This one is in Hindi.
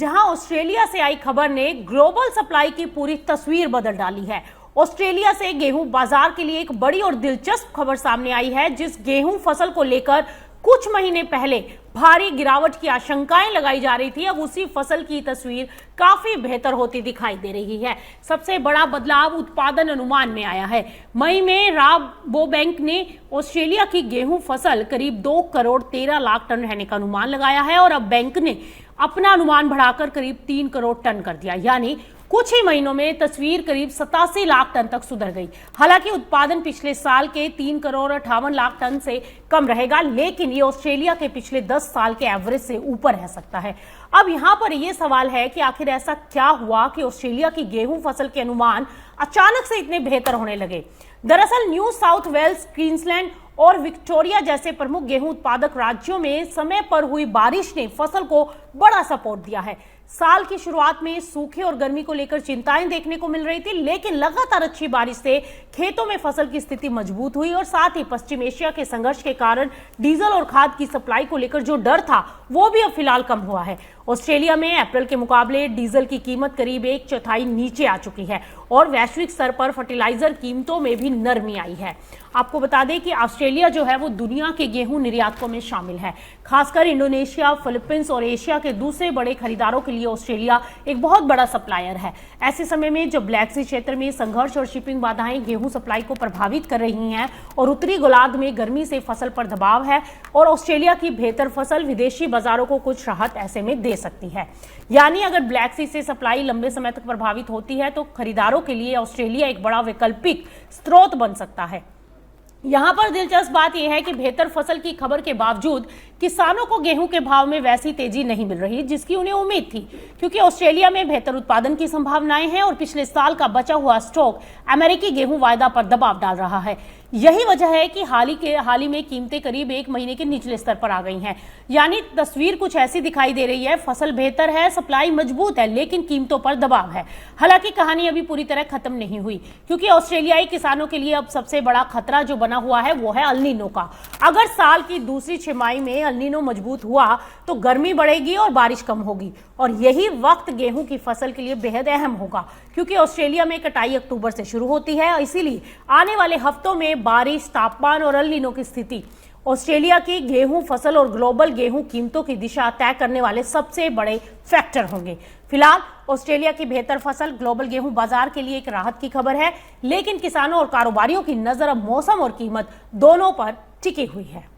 जहां ऑस्ट्रेलिया से आई खबर ने ग्लोबल सप्लाई की पूरी तस्वीर बदल डाली है। ऑस्ट्रेलिया से गेहूं बाजार के लिए एक बड़ी और दिलचस्प खबर सामने आई है। जिस गेहूं फसल को लेकर कुछ महीने पहले भारी गिरावट की आशंकाएं लगाई जा रही थी, अब उसी फसल की तस्वीर काफी बेहतर होती दिखाई दे रही है। सबसे बड़ा बदलाव उत्पादन अनुमान में आया है। मई में राबोबैंक ने ऑस्ट्रेलिया की गेहूं फसल करीब 2 करोड़ 13 लाख टन रहने का अनुमान लगाया है और अब बैंक ने अपना अनुमान बढ़ाकर करीब 3 करोड़ टन कर दिया। यानी कुछ ही महीनों में तस्वीर करीब 87 लाख टन तक सुधर गई। हालांकि उत्पादन पिछले साल के 3 करोड़ 58 लाख टन से कम रहेगा, लेकिन ये ऑस्ट्रेलिया के पिछले 10 साल के एवरेज से ऊपर रह सकता है। अब यहां पर यह सवाल है कि आखिर ऐसा क्या हुआ कि ऑस्ट्रेलिया की गेहूं फसल के अनुमान अचानक से इतने बेहतर होने लगे। दरअसल न्यू साउथ वेल्स, क्वींसलैंड और विक्टोरिया जैसे प्रमुख गेहूं उत्पादक राज्यों में समय पर हुई बारिश ने फसल को बड़ा सपोर्ट दिया है। साल की शुरुआत में सूखे और गर्मी को लेकर चिंताएं देखने को मिल रही थी, लेकिन लगातार अच्छी बारिश से खेतों में फसल की स्थिति मजबूत हुई और साथ ही पश्चिम एशिया के संघर्ष के कारण डीजल और खाद की सप्लाई को लेकर जो डर था वो भी अब फिलहाल कम हुआ है। ऑस्ट्रेलिया में अप्रैल के मुकाबले डीजल की कीमत करीब 1/4 नीचे आ चुकी है और वैश्विक स्तर पर फर्टिलाइजर कीमतों में भी नरमी आई है। आपको बता दें कि ऑस्ट्रेलिया जो है वो दुनिया के गेहूं निर्यातकों में शामिल है। खासकर इंडोनेशिया, फिलीपींस और एशिया के दूसरे बड़े खरीदारों के लिए ऑस्ट्रेलिया एक बहुत बड़ा सप्लायर है। ऐसे समय में जब ब्लैक सी क्षेत्र में संघर्ष और शिपिंग बाधाएं गेहूं सप्लाई को प्रभावित कर रही हैं और उत्तरी गोलार्ध में गर्मी से फसल पर दबाव है और ऑस्ट्रेलिया की बेहतर फसल विदेशी बाजारों को कुछ राहत ऐसे में दे सकती है। यानी अगर ब्लैक सी से सप्लाई लंबे समय तक प्रभावित होती है तो खरीदारों के लिए ऑस्ट्रेलिया एक बड़ा वैकल्पिक स्रोत बन सकता है। यहां पर दिलचस्प बात यह है कि बेहतर फसल की खबर के बावजूद किसानों को गेहूं के भाव में वैसी तेजी नहीं मिल रही जिसकी उन्हें उम्मीद थी, क्योंकि ऑस्ट्रेलिया में बेहतर उत्पादन की संभावनाएं हैं और पिछले साल का बचा हुआ स्टॉक अमेरिकी गेहूं वायदा पर दबाव डाल रहा है। यही वजह है कि हाल ही में कीमतें करीब 1 महीने के निचले स्तर पर आ गई हैं। यानी तस्वीर कुछ ऐसी दिखाई दे रही है, फसल बेहतर है, सप्लाई मजबूत है, लेकिन कीमतों पर दबाव है। हालांकि कहानी अभी पूरी तरह खत्म नहीं हुई, क्योंकि ऑस्ट्रेलियाई किसानों के लिए अब सबसे बड़ा खतरा जो बना हुआ है वो है अल नीनो का। अगर साल की दूसरी छमाही में अल नीनो मजबूत हुआ तो गर्मी बढ़ेगी और बारिश कम होगी और यही वक्त गेहूं की फसल के लिए बेहद अहम होगा, क्योंकि ऑस्ट्रेलिया में कटाई अक्टूबर से शुरू होती है। इसीलिए आने वाले हफ्तों में बारिश, तापमान और अल नीनो की स्थिति ऑस्ट्रेलिया की गेहूं फसल और ग्लोबल गेहूं कीमतों की दिशा तय करने वाले सबसे बड़े फैक्टर होंगे। फिलहाल ऑस्ट्रेलिया की बेहतर फसल ग्लोबल गेहूं बाजार के लिए एक राहत की खबर है, लेकिन किसानों और कारोबारियों की नजर अब मौसम और कीमत दोनों पर टिकी हुई है।